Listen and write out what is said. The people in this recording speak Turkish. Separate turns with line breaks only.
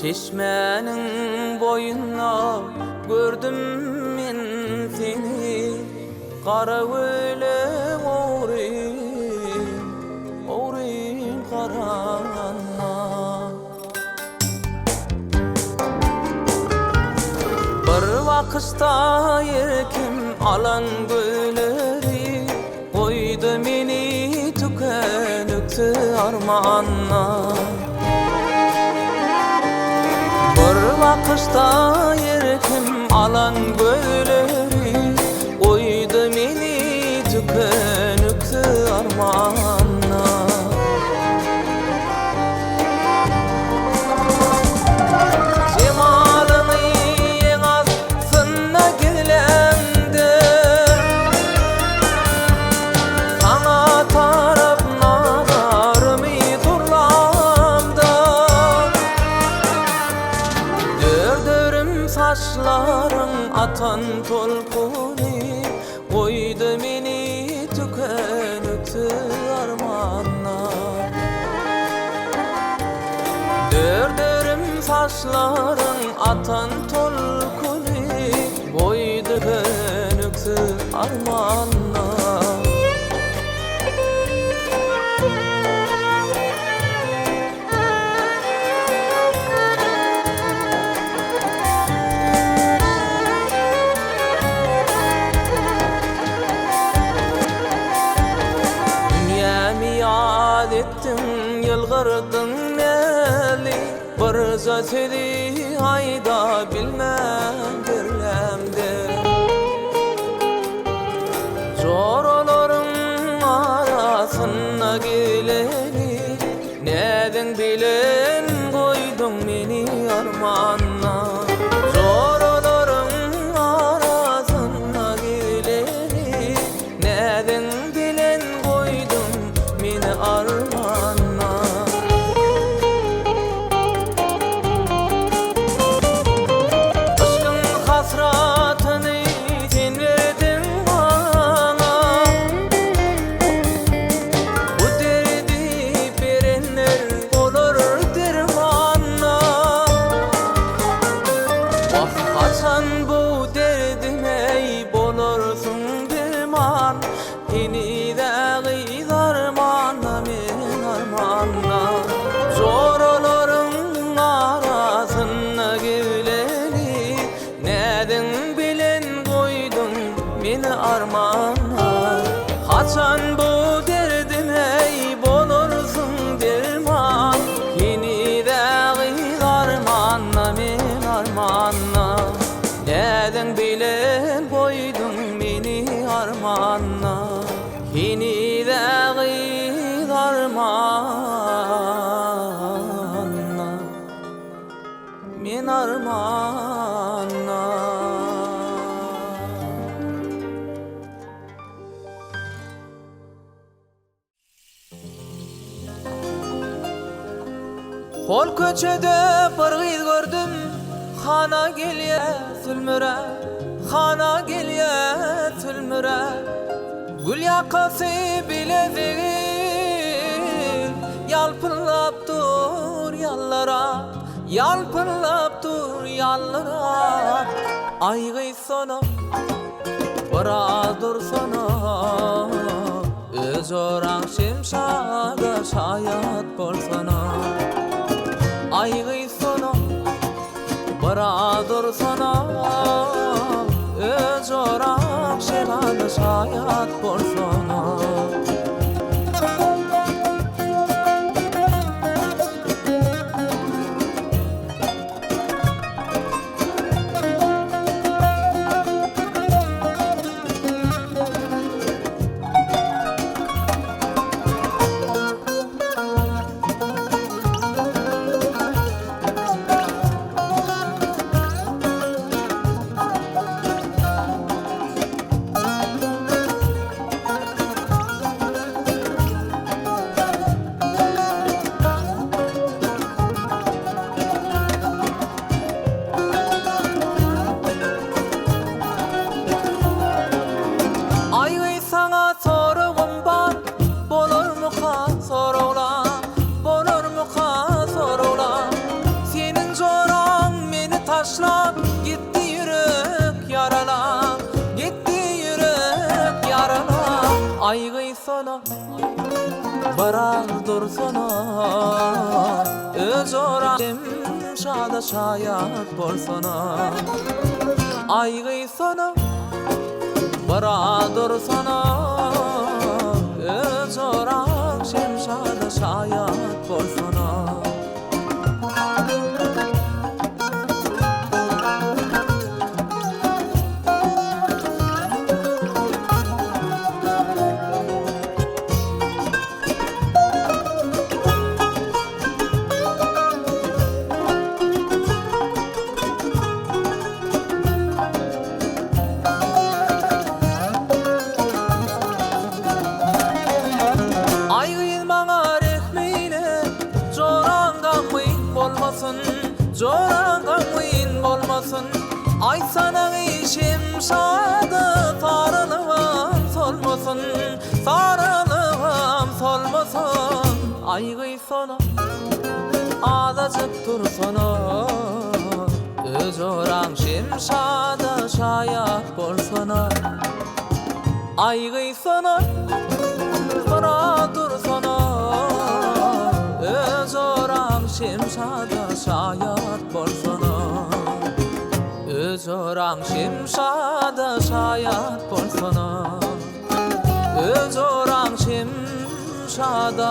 Çeşmenin boyuna gördüm men seni, Kara ölüm oğrayım karanma. Bir vakısta yerkim alan gülleri, koydu meni tükenükse armanla. Bir vakısta yerkim alan gülleri, koydu meni tükenükse armanla. Saçların atan tolkuni, koydu meni tükenükse armanla. Dördürüm saçların atan tolkuni, koydu tükenükse armanla. Ettin yılgırdın neli, bir zatedi hayda bilmem birlemde. Zorların arasına geleni, neden bilen koydun meni armanla. Zorların arasına geleni, neden bilen koydun meni armanla. Zorların arasına geleni, neden bilen koydun meni armana. Kaçan bu derdime bulursun derman, yeniden armanla men armanla. Neden bilen koydun meni armana, yeniden armanla, men armanla. Kol köçede bir kız gördüm, Xana gelye sülmüre, xana gelye sülmüre. Gül yakası bileziği, yalpınlap dur yallara, yalpınlap dur yallara. Aygı sana, biraz dursana, öz oran şimşada şayat bolsana. Aygı sana, biraz dursana, öz oran şimşada şayat bolsana. barar dursana öz oram şada şayat bolsana aygıysana barar dursana öz oram şada şayat bolsana Joran mıyın olmasın ay sana işim şadı sarılığım solmasın sarılığım solmasın aygıy sana azıcık dursana öz oran şimşadı şayat bolsana aygıy sana bana dursana öz oran şimşadı şayat bolsana öz oran şimşadı şayat bolsana öz oran şimşadı